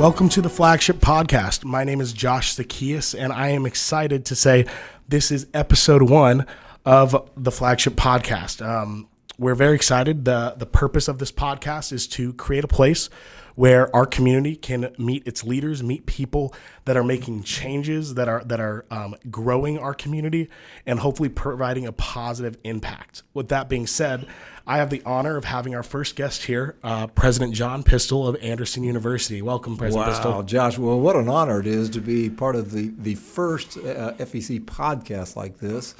Welcome to the Flagship podcast. My name is Josh Zacchaeus, and I am excited to say this is episode 1 of the Flagship podcast. We're very excited. The purpose of this podcast is to create a place where our community can meet its leaders, meet people that are making changes, that are growing our community, and hopefully providing a positive impact. With that being said, I have the honor of having our first guest here, President John Pistole of Anderson University. Welcome, President Pistole. Wow, Josh, well, what an honor it is to be part of the first FEC podcast like this.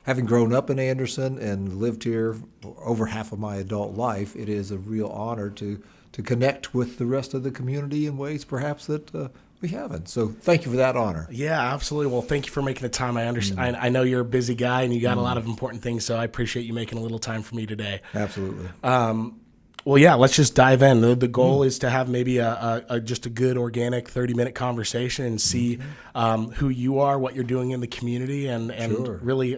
Having grown up in Anderson and lived here over half of my adult life, it is a real honor to connect with the rest of the community in ways perhaps that we haven't. So thank you for that honor. Yeah, absolutely. Well, thank you for making the time. I understand. I know you're a busy guy and you got a lot of important things, so I appreciate you making a little time for me today. Absolutely. Well, yeah, let's just dive in. The goal is to have maybe just a good organic 30-minute conversation and see who you are, what you're doing in the community, and Sure. really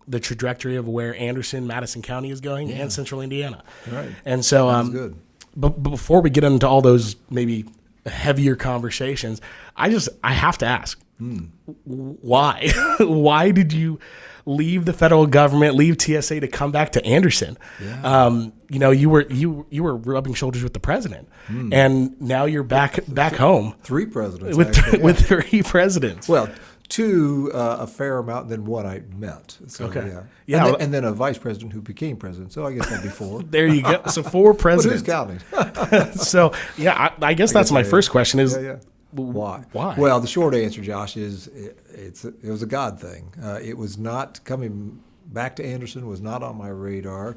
the trajectory of where Anderson, Madison County is going, and Central Indiana. Right. And so, Sounds good. But before we get into all those maybe heavier conversations, I have to ask, why? Why did you leave the federal government, leave TSA to come back to Anderson? Yeah. You were rubbing shoulders with the president, and now you're back home. 3 presidents, with 3 presidents. Well, 2 a fair amount, and then 1 I met. So, Okay. Yeah. And then a vice president who became president. So I guess that'd be 4. There you go. So 4 But presidents. who's counting? So yeah, I guess that's my first question is, Why? Why? Well, the short answer, Josh, is it was a God thing. It was not coming back to Anderson, was not on my radar.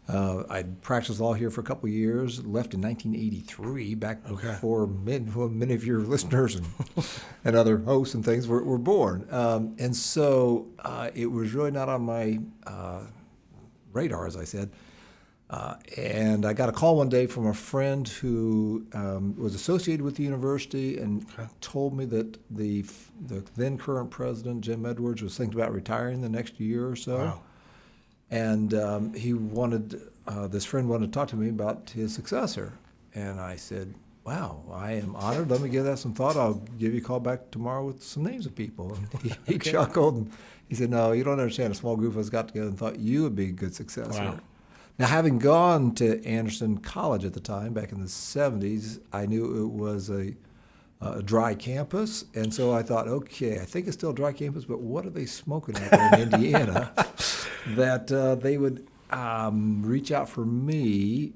I'd practiced law here for a couple of years, left in 1983, back before many of your listeners and other hosts and things were born. And so it was really not on my radar, as I said. And I got a call one day from a friend who was associated with the university and told me that the then current president, Jim Edwards, was thinking about retiring the next year or so. Wow. And this friend wanted to talk to me about his successor. And I said, wow, I am honored. Let me give that some thought. I'll give you a call back tomorrow with some names of people. And he chuckled and he said, no, you don't understand. A small group of us got together and thought you would be a good successor. Wow. Now, having gone to Anderson College at the time, back in the 70s, I knew it was a dry campus. And so I thought, okay, I think it's still a dry campus, but what are they smoking out there in Indiana that they would reach out for me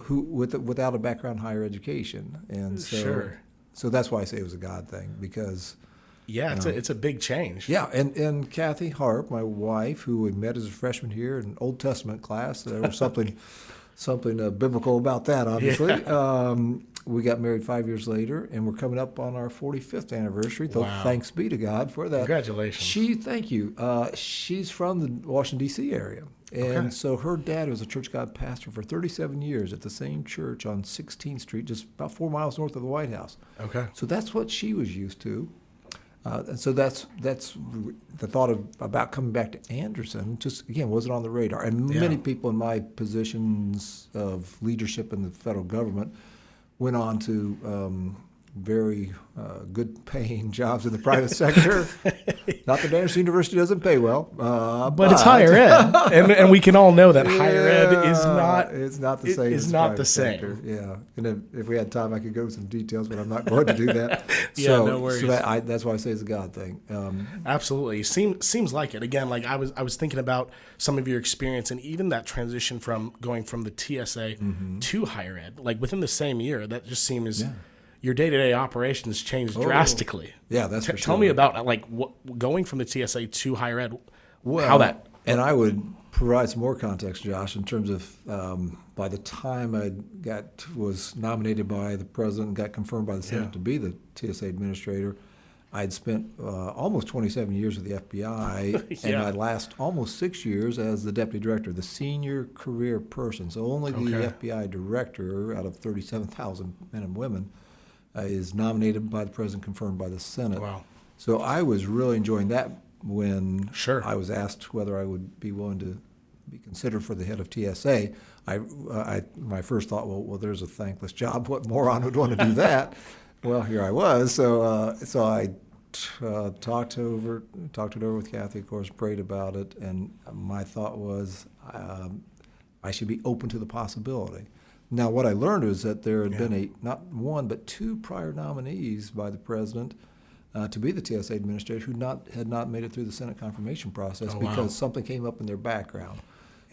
without a background in higher education? And so that's why I say it was a God thing, because it's a big change. yeah, and Kathy Harp, my wife, who we met as a freshman here in Old Testament class, there was something biblical about that, obviously. Yeah. We got married 5 years later, and we're coming up on our 45th anniversary. So thanks be to God for that. Congratulations. Thank you. She's from the Washington, D.C. area. And so her dad was a church God pastor for 37 years at the same church on 16th Street, just about 4 miles north of the White House. Okay. So that's what she was used to. And so that's the thought about coming back to Anderson, just, again, wasn't on the radar. And many people in my positions of leadership in the federal government went on to very good-paying jobs in the private sector. Not that Anderson University doesn't pay well, but it's higher ed, and we can all know that higher ed is not. It's not the same. It's not the same. Sector. Yeah, and if we had time, I could go into some details, but I'm not going to do that. No worries. So that's why I say it's a God thing. Absolutely, seems like it. Again, like I was thinking about some of your experience, and even that transition from going from the TSA to higher ed, like within the same year, that just seems. Yeah. Your day-to-day operations changed drastically. Yeah, that's for sure. Tell me about going from the TSA to higher ed. How that? And I would provide some more context, Josh, in terms of by the time I was nominated by the president and got confirmed by the Senate to be the TSA administrator, I'd spent almost 27 years with the FBI, and my last almost 6 years as the deputy director, the senior career person. So only the FBI director out of 37,000 men and women is nominated by the president, confirmed by the Senate. Wow. So I was really enjoying that when Sure. I was asked whether I would be willing to be considered for the head of TSA. My first thought, well, there's a thankless job. What moron would want to do that? Well, here I was. So I talked it over with Kathy, of course, prayed about it, and my thought was I should be open to the possibility. Now, what I learned was that there had been not one but two prior nominees by the president to be the TSA administrator who had not made it through the Senate confirmation process because something came up in their background.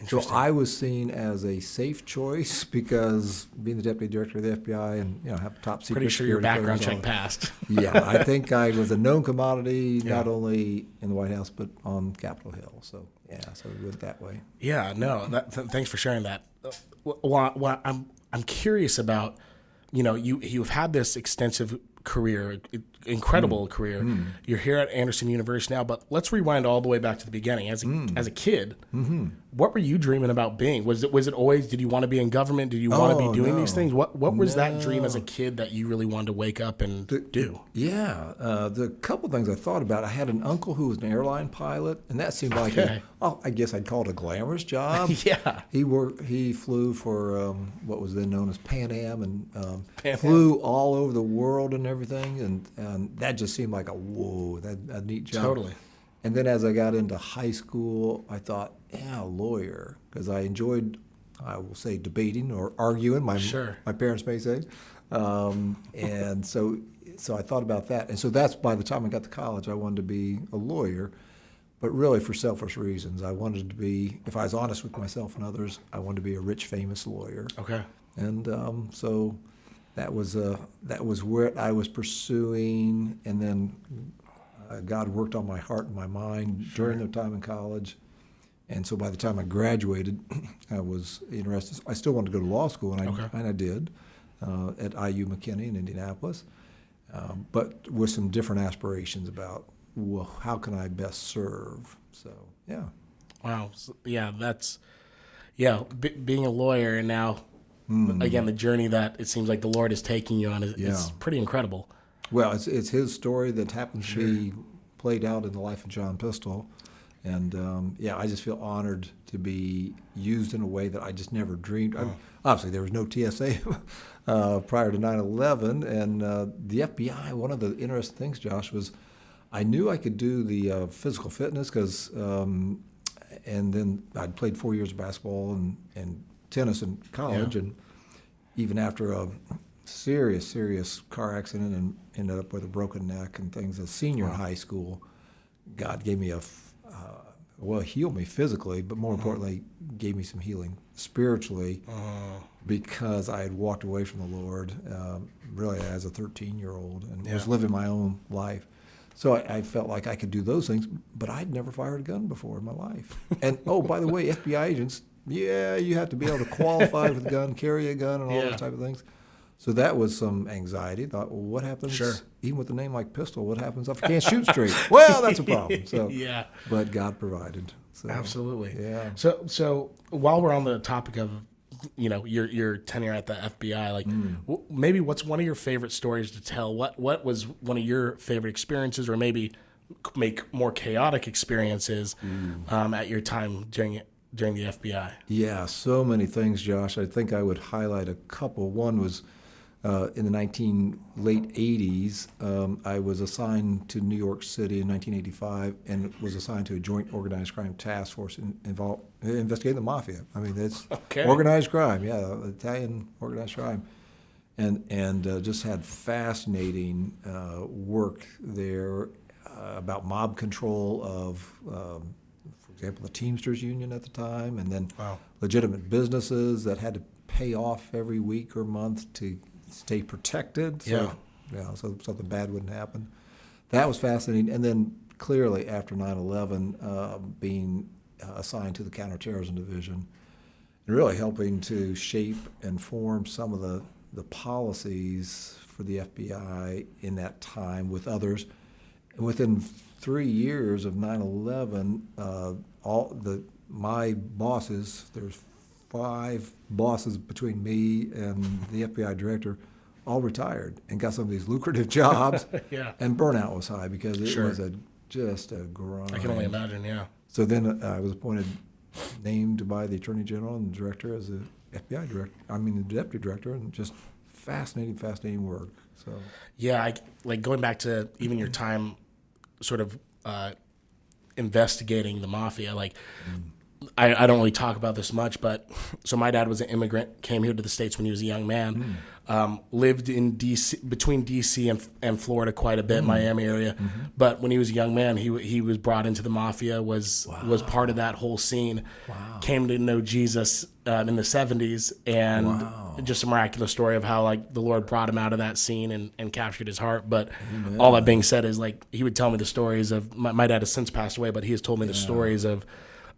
So I was seen as a safe choice because being the deputy director of the FBI and have top secret. Pretty sure your background check passed. Yeah, I think I was a known commodity not only in the White House but on Capitol Hill. So so we went that way. Yeah, no. Thanks for sharing that. Well, I'm curious about, you've had this extensive career, incredible career. You're here at Anderson University now, but let's rewind all the way back to the beginning. As a kid, what were you dreaming about being? Was it always? Did you want to be in government? Did you want to be doing these things? What was that dream as a kid that you really wanted to wake up and do? Yeah, the couple things I thought about. I had an uncle who was an airline pilot, and that seemed like I guess I'd call it a glamorous job. Yeah, he flew for what was then known as Pan Am, and flew all over the world and everything, and that just seemed like a neat job. Totally. And then as I got into high school, I thought, lawyer, because I enjoyed, I will say, debating or arguing. My parents may say, and so I thought about that. And so that's by the time I got to college, I wanted to be a lawyer, but really for selfish reasons. I wanted to be, if I was honest with myself and others, I wanted to be a rich, famous lawyer. Okay. And so that was what I was pursuing, and then God worked on my heart and my mind during the time in college. And so by the time I graduated, I was interested. I still wanted to go to law school, and I did at IU McKinney in Indianapolis, but with some different aspirations about, how can I best serve? So, yeah. Wow. So, being a lawyer and now, again, the journey that it seems like the Lord is taking you on is pretty incredible. Well, it's his story that happens to be played out in the life of John Pistole. And, I just feel honored to be used in a way that I just never dreamed. Obviously, there was no TSA prior to 9/11. And the FBI, one of the interesting things, Josh, was I knew I could do the physical fitness because, and then I'd played 4 years of basketball and tennis in college. And even after a serious car accident and ended up with a broken neck and things as senior in high school, God gave me healed me physically, but more importantly, gave me some healing spiritually because I had walked away from the Lord really as a 13-year-old and was living my own life. So I felt like I could do those things, but I'd never fired a gun before in my life. And, by the way, FBI agents, you have to be able to qualify with a gun, carry a gun, and all those type of things. So that was some anxiety. Thought, well, what happens, even with a name like Pistole, what happens if I can't shoot straight? Well, that's a problem. So, but God provided. So, absolutely. Yeah. So while we're on the topic of, your tenure at the FBI, maybe what's one of your favorite stories to tell? What was one of your favorite experiences, or maybe make more chaotic experiences at your time during the FBI? Yeah, so many things, Josh. I think I would highlight a couple. One was in the late 80s, I was assigned to New York City in 1985 and was assigned to a joint organized crime task force involved investigating the mafia. I mean, it's organized crime, Italian organized crime. And just had fascinating work there about mob control of, for example, the Teamsters Union at the time, and then legitimate businesses that had to pay off every week or month to stay protected. So something bad wouldn't happen. That was fascinating. And then clearly after 9/11, being assigned to the Counterterrorism Division, and really helping to shape and form some of the policies for the FBI in that time with others. And within 3 years of 9/11, my bosses, there's 5 bosses between me and the FBI director, all retired and got some of these lucrative jobs. And burnout was high because it was just a grind. I can only imagine, So then I was named by the Attorney General and the director as the FBI director, the deputy director, and just fascinating work. So Yeah, like going back to even your time sort of investigating the mafia, like I don't really talk about this much, but so my dad was an immigrant, came here to the States when he was a young man, lived in DC, between DC and Florida quite a bit, Miami area. But when he was a young man, he was brought into the mafia, was part of that whole scene, came to know Jesus in the 70s, and just a miraculous story of how like the Lord brought him out of that scene and captured his heart. But all that being said is like he would tell me the stories of, my dad has since passed away, but he has told me the stories of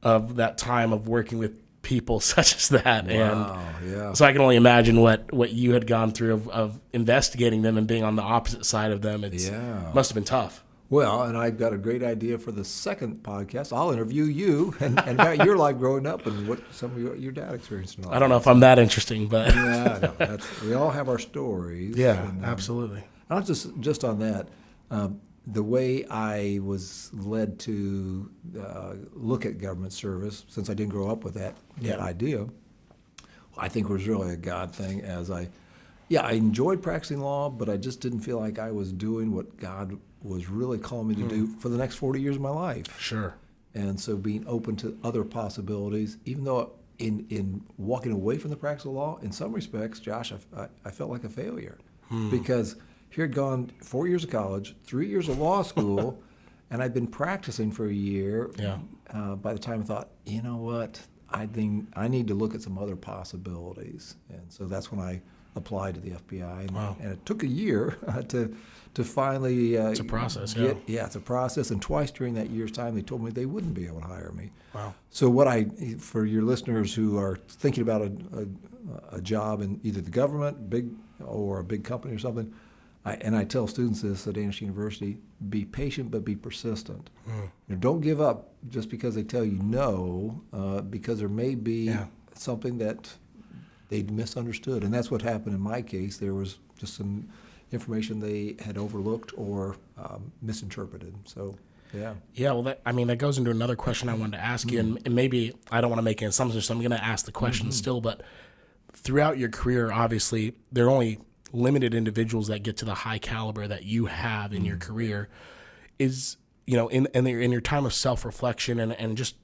that time of working with people such as that. And so I can only imagine what you had gone through of investigating them and being on the opposite side of them. It must have been tough. Well, and I've got a great idea for the second podcast. I'll interview you and about your life growing up and what some of your dad experienced in life. I don't know if I'm that interesting, but no, we all have our stories. Yeah, and, absolutely. Not just on that. The way I was led to look at government service, since I didn't grow up with that idea, I think was really a God thing. I enjoyed practicing law, but I just didn't feel like I was doing what God was really calling me to do for the next 40 years of my life. Sure. And so being open to other possibilities, even though in walking away from the practice of law, in some respects, Josh, I felt like a failure because here I'd gone 4 years of college, 3 years of law school, and I'd been practicing for a year. Yeah. By the time I thought, you know what, I think I need to look at some other possibilities. And so that's when I applied to the FBI. And it took a year to finally it's a process. It's a process. And twice during that year's time, they told me they wouldn't be able to hire me. Wow. So for your listeners who are thinking about a job in either the government, or a big company or something, I tell students this at Anderson University: be patient, but be persistent. Don't give up just because they tell you no, because there may be something that they misunderstood. And that's what happened in my case. There was just some information they had overlooked or misinterpreted. So, yeah. Yeah, well, that goes into another question I wanted to ask you, and maybe I don't want to make an assumption, so I'm going to ask the question still, but throughout your career, obviously, there are only limited individuals that get to the high caliber that you have in your career. Is, in your time of self-reflection and just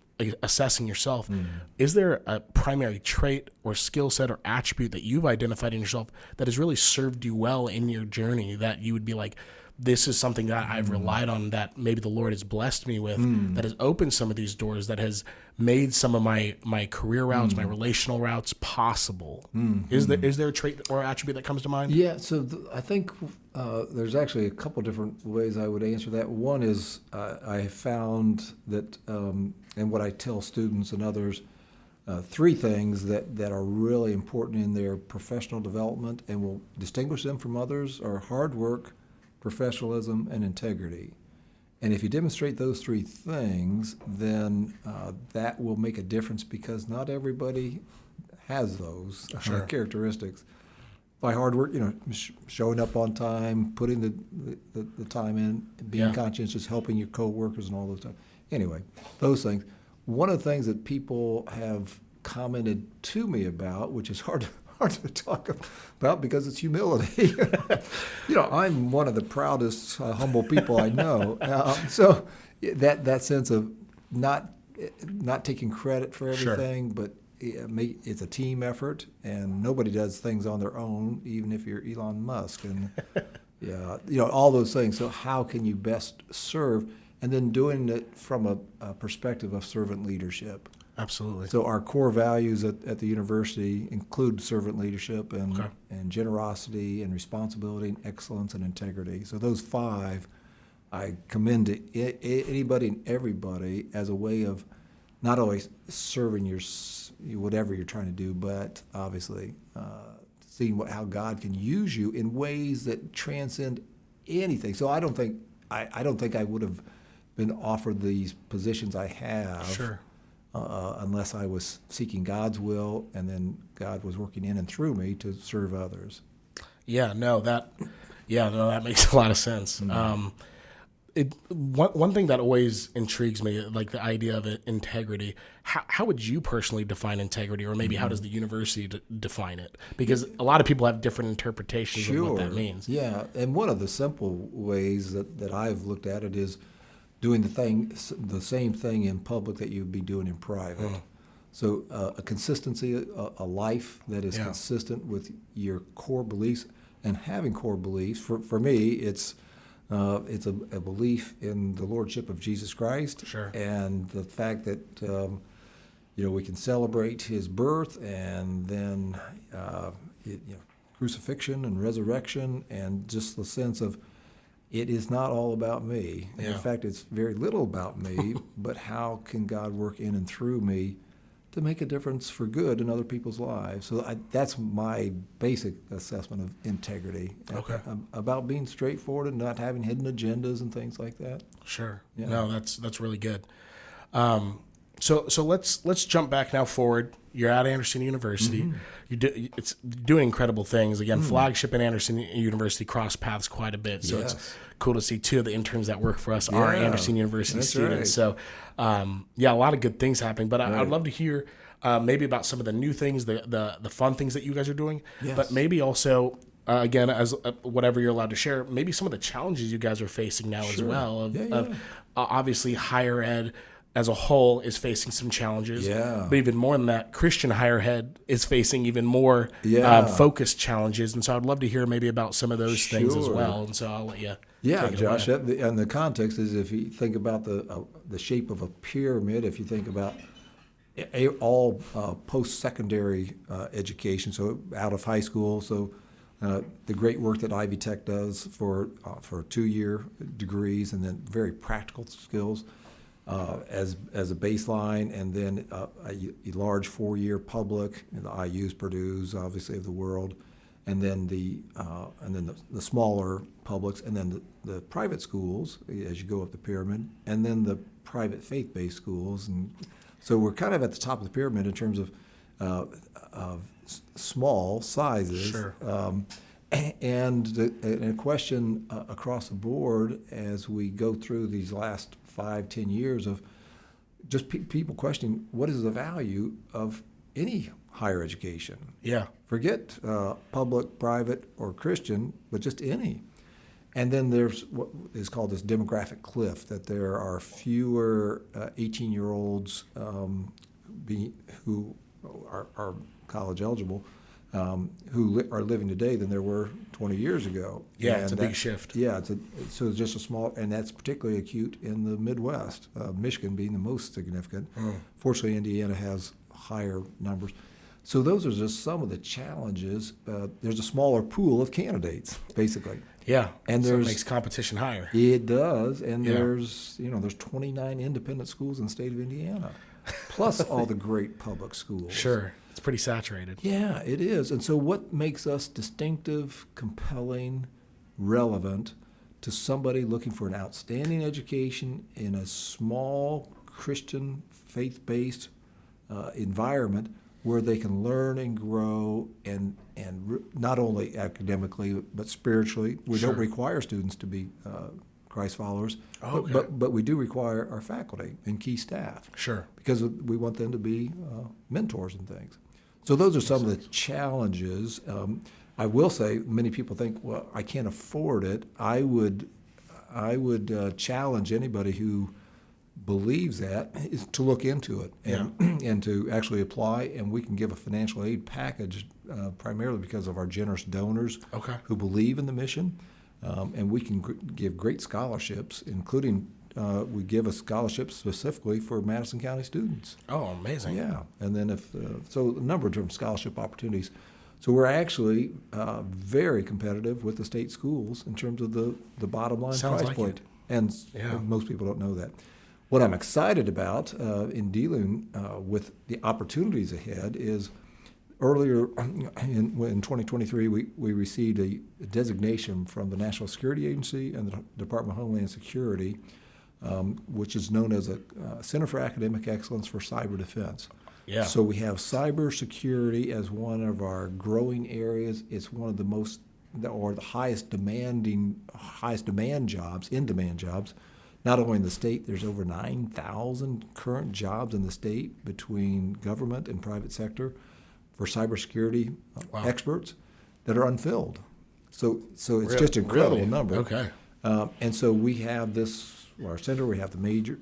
assessing yourself, is there a primary trait or skill set or attribute that you've identified in yourself that has really served you well in your journey, that you would be like, this is something that I've relied on, that maybe the Lord has blessed me with, that has opened some of these doors, that has made some of my career routes, my relational routes possible? Is there a trait or attribute that comes to mind? Yeah, so I think there's actually a couple different ways I would answer that. One is I have found that, and what I tell students and others, three things that are really important in their professional development and will distinguish them from others are hard work, professionalism, and integrity. And if you demonstrate those three things, then that will make a difference, because not everybody has those characteristics. By hard work, showing up on time, putting the time in, being conscientious, helping your coworkers, and all those things. Anyway, those things. One of the things that people have commented to me about, which is hard to talk about because it's humility. I'm one of the proudest, humble people I know. So that sense of not taking credit for everything, but it's a team effort, and nobody does things on their own, even if you're Elon Musk, and all those things. So how can you best serve, and then doing it from a perspective of servant leadership? Absolutely. So our core values at the university include servant leadership and generosity and responsibility and excellence and integrity. So those five I commend to anybody and everybody as a way of not only serving whatever you're trying to do, but obviously seeing how God can use you in ways that transcend anything. So I don't think I would have been offered these positions I have. Sure. Unless I was seeking God's will, and then God was working in and through me to serve others. That makes a lot of sense. One thing that always intrigues me, like the idea of it, integrity. How would you personally define integrity, or maybe how does the university define it? Because a lot of people have different interpretations of what that means. Yeah, and one of the simple ways that I've looked at it is doing the same thing in public that you'd be doing in private. So a consistency, a life that is consistent with your core beliefs, and having core beliefs. For me, it's a belief in the Lordship of Jesus Christ, Sure. and the fact that we can celebrate His birth, and then crucifixion and resurrection, and just the sense of it is not all about me. Yeah. In fact, it's very little about me, but how can God work in and through me to make a difference for good in other people's lives? So that's my basic assessment of integrity. Okay. About being straightforward and not having hidden agendas and things like that. Sure. Yeah. No, that's really good. So let's jump back now forward. You're at Anderson University. It's doing incredible things. Again, Flagship and Anderson University cross paths quite a bit. So it's cool to see two of the interns that work for us are Anderson University students. Right. So a lot of good things happening. But I'd love to hear maybe about some of the new things, the fun things that you guys are doing. Yes. But maybe also again, as whatever you're allowed to share, maybe some of the challenges you guys are facing now as well. Of obviously higher ed as a whole is facing some challenges. Yeah. But even more than that, Christian higher ed is facing even more focused challenges. And so I'd love to hear maybe about some of those things as well. And so I'll let you take it Josh, away. and the context is, if you think about the shape of a pyramid, if you think about all post-secondary education, so out of high school, so the great work that Ivy Tech does for 2-year degrees, and then very practical skills as a baseline, and then a large 4-year public, the IUs, Purdue's, obviously, of the world, and then the smaller publics, and then the private schools as you go up the pyramid, and then the private faith-based schools, and so we're kind of at the top of the pyramid in terms of small sizes. Sure. And a question across the board as we go through these last 5-10 years of just people questioning what is the value of any higher education. Yeah. Forget public, private, or Christian, but just any. And then there's what is called this demographic cliff, that there are fewer 18-year-olds who are college eligible, who are living today than there were 20 years ago. Yeah, and it's a big shift. Yeah, so it's just a small, and that's particularly acute in the Midwest, Michigan being the most significant. Fortunately, Indiana has higher numbers. So those are just some of the challenges. There's a smaller pool of candidates, basically. Yeah, and so it makes competition higher. It does, and there's 29 independent schools in the state of Indiana, plus all the great public schools. Sure, it's pretty saturated. Yeah, it is. And so what makes us distinctive, compelling, relevant to somebody looking for an outstanding education in a small Christian faith-based environment where they can learn and grow and not only academically but spiritually. We don't require students to be Christ followers, but we do require our faculty and key staff. Sure. Because we want them to be mentors and things. So those are some of the challenges. I will say, many people think, well, I can't afford it. I would challenge anybody who believes that is to look into it and to actually apply, and we can give a financial aid package primarily because of our generous donors who believe in the mission, and we can give great scholarships, including we give a scholarship specifically for Madison County students. Oh, amazing. Yeah, and then so a number of different scholarship opportunities. So we're actually very competitive with the state schools in terms of the bottom line price point. And most people don't know that. What I'm excited about in dealing with the opportunities ahead is earlier in 2023, we received a designation from the National Security Agency and the Department of Homeland Security, which is known as a Center for Academic Excellence for Cyber Defense. Yeah. So we have cybersecurity as one of our growing areas. It's one of the most, or the highest demand jobs, in-demand jobs not only in the state, there's over 9,000 current jobs in the state between government and private sector for cybersecurity experts that are unfilled. So it's just an incredible number. Okay. And so we have our center, we have the major,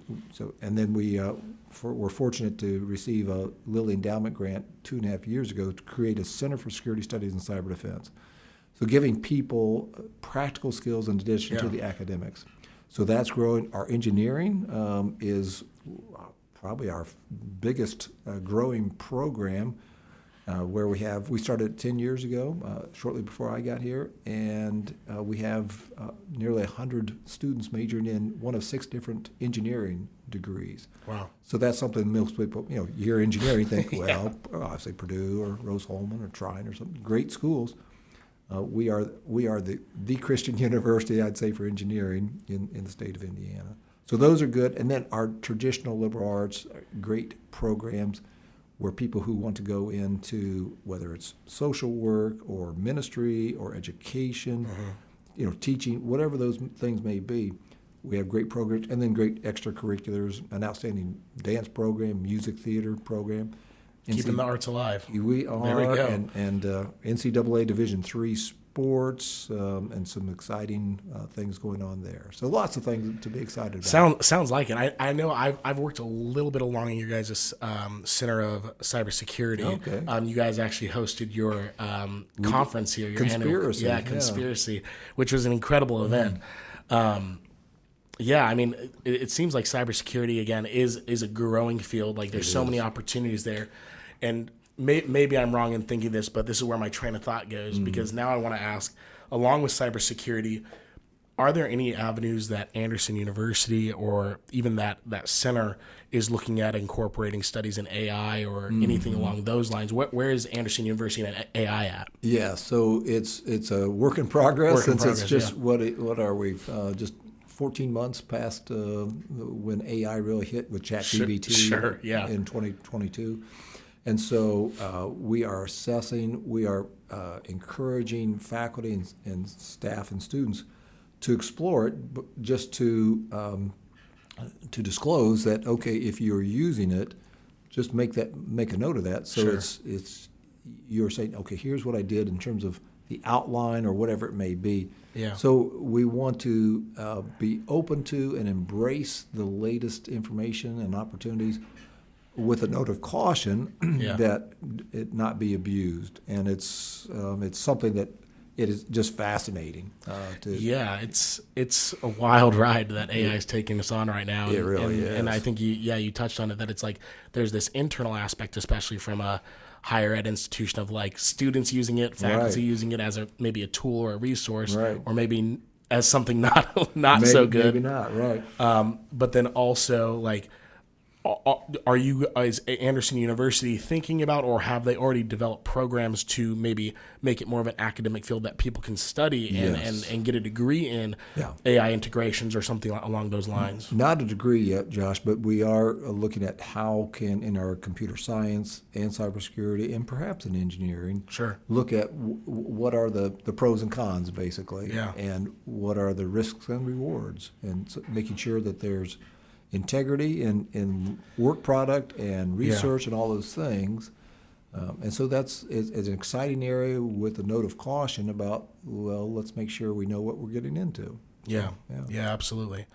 and then we're fortunate to receive a Lilly Endowment grant 2.5 years ago to create a Center for Security Studies in Cyber Defense. So giving people practical skills in addition to the academics. So that's growing. Our engineering is probably our biggest growing program, where we started 10 years ago, shortly before I got here, and we have nearly 100 students majoring in one of 6 different engineering degrees. Wow. So that's something most people, you hear engineering, think, well, obviously Purdue or Rose-Hulman or Trine or something, great schools. We are the Christian university, I'd say, for engineering in the state of Indiana. So those are good. And then our traditional liberal arts, great programs where people who want to go into, whether it's social work or ministry or education, teaching, whatever those things may be, we have great programs. And then great extracurriculars, an outstanding dance program, music theater program. Keeping the arts alive. We are, there we go. and NCAA Division III sports, and some exciting things going on there. So lots of things to be excited about. Sounds like it. I know I've worked a little bit along in your guys' Center of Cybersecurity. Okay. You guys actually hosted your conference here. Your Conspiracy. Annual, Conspiracy, which was an incredible event. Yeah, I mean, it seems like cybersecurity, again, is a growing field. Like, there's so many opportunities there. And maybe I'm wrong in thinking this, but this is where my train of thought goes, because now I want to ask, along with cybersecurity, are there any avenues that Anderson University or even that center is looking at incorporating studies in AI or anything along those lines? Where is Anderson University and AI at? Yeah, so it's a work in progress, it's just what are we just 14 months past when AI really hit with ChatGPT in 2022. And so we are assessing, we are encouraging faculty and staff and students to explore it, but just to disclose that, okay, if you're using it, just make a note of that. So it's you're saying, okay, here's what I did in terms of the outline or whatever it may be. Yeah. So we want to be open to and embrace the latest information and opportunities, with a note of caution that it not be abused. And it's something that it is just fascinating. It's a wild ride that AI is taking us on right now. It really is. And I think you touched on it, that it's like there's this internal aspect, especially from a higher ed institution, of like students using it, faculty using it as maybe a tool or a resource, or maybe as something not so good. Maybe not, right. But then also, like, are you, as Anderson University, thinking about, or have they already developed programs to maybe make it more of an academic field that people can study and get a degree in AI integrations or something along those lines? Not a degree yet, Josh, but we are looking at how can, in our computer science and cybersecurity and perhaps in engineering, look at what are the pros and cons, basically, and what are the risks and rewards, and so making sure that there's integrity in work product and research and all those things. And so it's an exciting area with a note of caution about, well, let's make sure we know what we're getting into. Yeah, absolutely.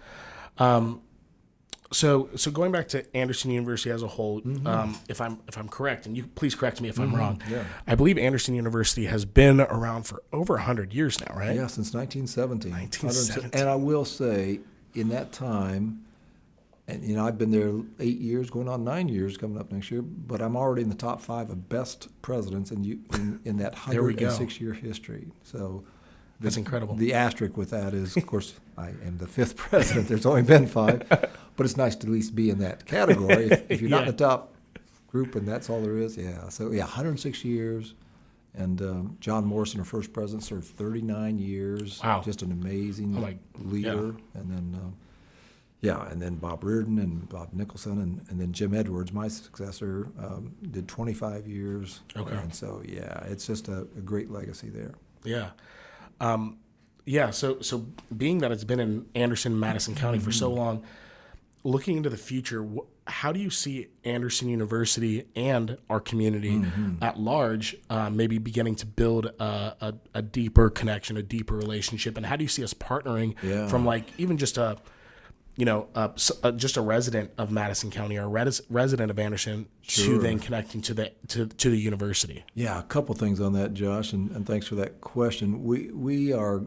So going back to Anderson University as a whole, if I'm correct, and you please correct me if I'm wrong, I believe Anderson University has been around for over 100 years now, right? Yeah, since 1917. And I will say, in that time, and I've been there 8 years, going on 9 years, coming up next year. But I'm already in the top 5 of best presidents in that 106-year history. So that's incredible. The asterisk with that is, of course, I am the 5th president. There's only been 5, but it's nice to at least be in that category. If you're not in the top group, and that's all there is, So 106 years. And John Morrison, our first president, served 39 years. Wow. Just an amazing leader. And then. And then Bob Reardon and Bob Nicholson, and then Jim Edwards, my successor, did 25 years. Okay. And so, it's just a great legacy there. Yeah. Yeah, so being that it's been in Anderson, Madison County for so long, looking into the future, how do you see Anderson University and our community at large maybe beginning to build a deeper connection, a deeper relationship, and how do you see us partnering from like even just just a resident of Madison County or a resident of Anderson to then connecting to the university? Yeah, a couple things on that, Josh, and thanks for that question. We are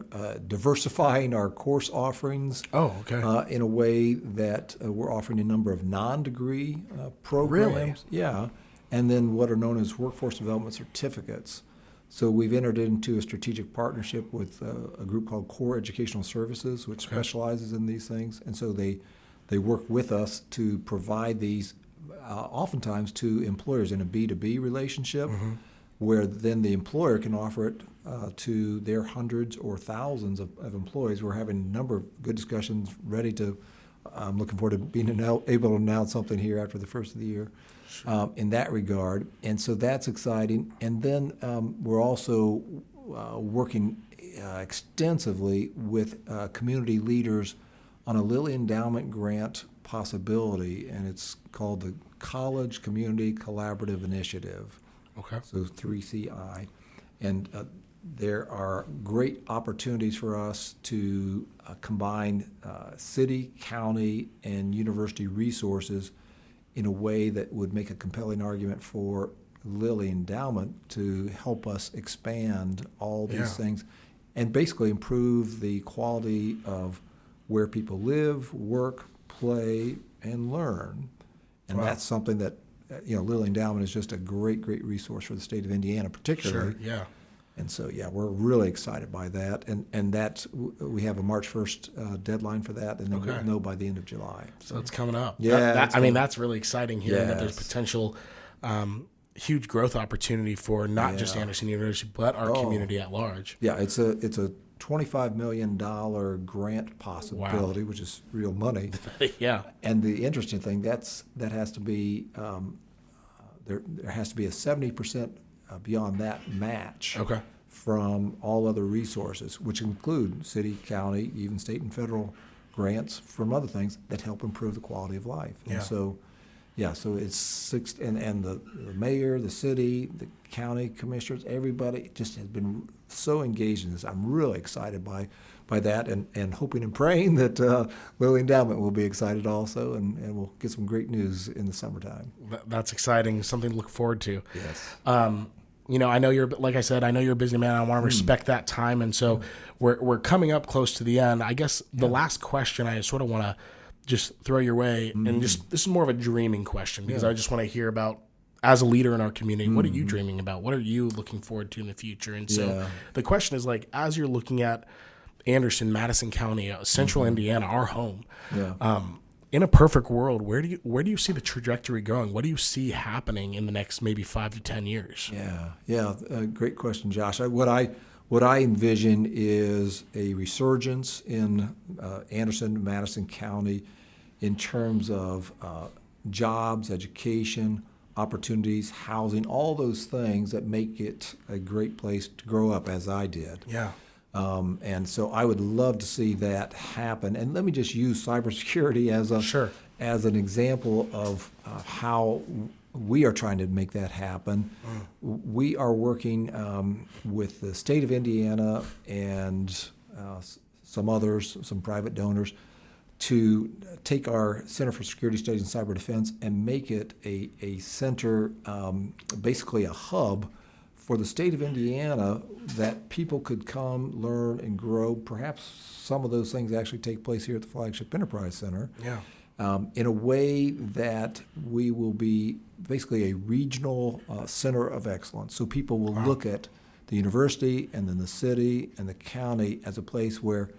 diversifying our course offerings in a way that we're offering a number of non-degree programs. Really? Yeah, and then what are known as workforce development certificates. So we've entered into a strategic partnership with a group called Core Educational Services, which specializes in these things. And so they work with us to provide these oftentimes to employers in a B2B relationship, where then the employer can offer it to their hundreds or thousands of employees. We're having a number of good discussions I'm looking forward to being able to announce something here after the first of the year. In that regard, and so that's exciting. And then we're also working extensively with community leaders on a Lilly Endowment grant possibility, and it's called the College Community Collaborative Initiative. Okay. So 3CI, and there are great opportunities for us to combine city, county, and university resources in a way that would make a compelling argument for Lilly Endowment to help us expand all these things and basically improve the quality of where people live, work, play, and learn. And that's something that, Lilly Endowment is just a great, great resource for the state of Indiana particularly. Sure, yeah. And so, we're really excited by that. And that's, we have a March 1st deadline for that, and then we'll know by the end of July. So it's coming up. Yeah. That's really exciting hearing that there's potential huge growth opportunity for not just Anderson University, but our community at large. Yeah, it's a $25 million grant possibility, which is real money. Yeah. And the interesting thing, that has to be, there has to be a 70% beyond that match from all other resources, which include city, county, even state and federal grants from other things that help improve the quality of life. Yeah. And so, so it's and the mayor, the city, the county commissioners, everybody just has been so engaged in this. I'm really excited by that, and hoping and praying that Lilly Endowment will be excited also, and we'll get some great news in the summertime. That's exciting, something to look forward to. Yes. I know like I said, I know you're a busy man. I want to respect that time. And so we're coming up close to the end. I guess the last question I sort of want to just throw your way, and this is more of a dreaming question, because I just want to hear about, as a leader in our community, what are you dreaming about? What are you looking forward to in the future? And so the question is, like, as you're looking at Anderson, Madison County, Central Indiana, our home, in a perfect world, where do you see the trajectory going? What do you see happening in the next maybe 5 to 10 years? Great question, Josh. What I envision is a resurgence in Anderson, Madison County, in terms of jobs, education, opportunities, housing, all those things that make it a great place to grow up, as I did. Yeah. And so I would love to see that happen. And let me just use cybersecurity as an example of how we are trying to make that happen. We are working with the state of Indiana and some others, some private donors, to take our Center for Security Studies and Cyber Defense and make it a center, basically a hub for the state of Indiana, that people could come, learn, and grow. Perhaps some of those things actually take place here at the Flagship Enterprise Center. In a way that we will be basically a regional center of excellence. So people will look at the university and then the city and the county as a place where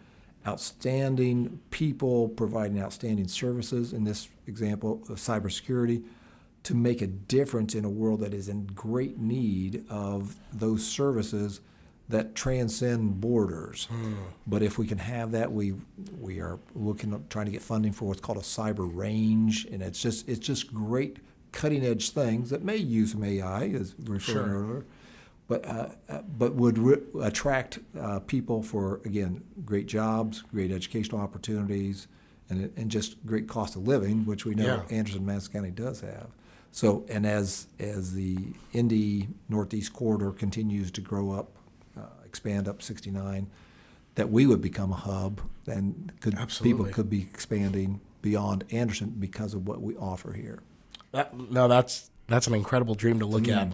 outstanding people providing outstanding services, in this example of cybersecurity, to make a difference in a world that is in great need of those services that transcend borders. But if we can have that, we are trying to get funding for what's called a cyber range, and it's just great cutting edge things that may use some AI, as we referred earlier. but would attract people for, again, great jobs, great educational opportunities, and just great cost of living, which we know Anderson, Madison County does have. So, and as the Indy Northeast corridor continues to grow up, expand up 69, that we would become a hub, and people could be expanding beyond Anderson because of what we offer here. That's an incredible dream to look at,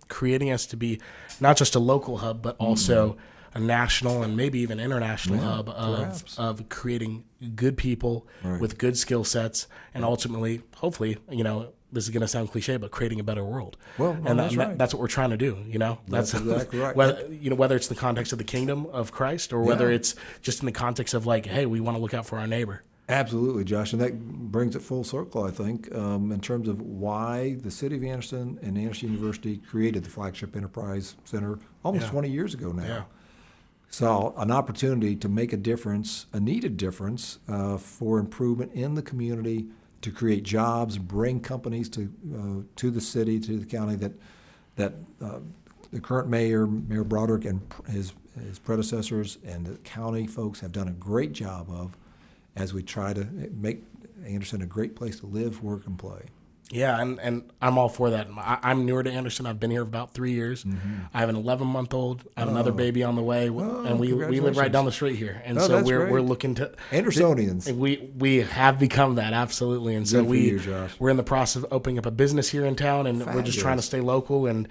creating us to be not just a local hub, but also a national and maybe even international hub of creating good people with good skill sets, and ultimately, hopefully, this is going to sound cliche, but creating a better world. Well, that's right. That's what we're trying to do. That's exactly right. Whether it's the context of the kingdom of Christ, or whether it's just in the context of like, hey, we want to look out for our neighbor. Absolutely, Josh, and that brings it full circle, I think, in terms of why the city of Anderson and Anderson University created the Flagship Enterprise Center almost 20 years ago now. Yeah. So an opportunity to make a difference, a needed difference for improvement in the community, to create jobs, bring companies to the city, to the county that the current Mayor Broderick, and his predecessors and the county folks have done a great job of, as we try to make Anderson a great place to live, work, and play. Yeah, and I'm all for that. I'm newer to Anderson. I've been here about 3 years. I have an 11-month-old. I have another baby on the way, and we live right down the street here. And so we're looking to Andersonians. We have become that, absolutely. And so we're in the process of opening up a business here in town, and we're just trying to stay local. And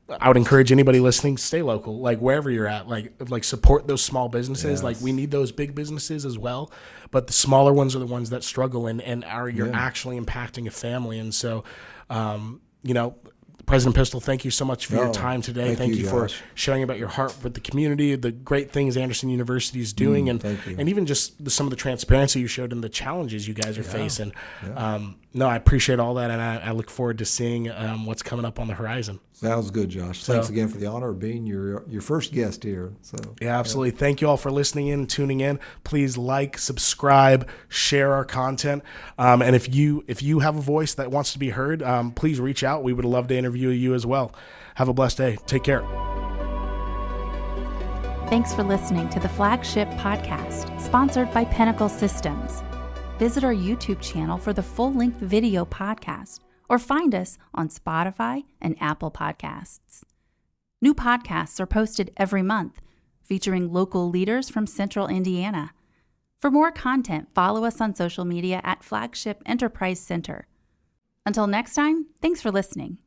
I would encourage anybody listening, stay local, like wherever you're at, like support those small businesses. Yes. Like we need those big businesses as well, but the smaller ones are the ones that struggle and you're actually impacting a family. And so, President Pistole, thank you so much for your time today. Thank you for sharing about your heart with the community, the great things Anderson University is doing, and even just some of the transparency you showed and the challenges you guys are facing. I appreciate all that, and I look forward to seeing what's coming up on the horizon. Sounds good, Josh. Thanks again for the honor of being your first guest here. Yeah, absolutely. Thank you all for listening in, tuning in. Please like, subscribe, share our content. And if you have a voice that wants to be heard, please reach out. We would love to interview you as well. Have a blessed day. Take care. Thanks for listening to the Flagship Podcast, sponsored by Pinnacle Systems. Visit our YouTube channel for the full-length video podcast, or find us on Spotify and Apple Podcasts. New podcasts are posted every month, featuring local leaders from Central Indiana. For more content, follow us on social media at Flagship Enterprise Center. Until next time, thanks for listening.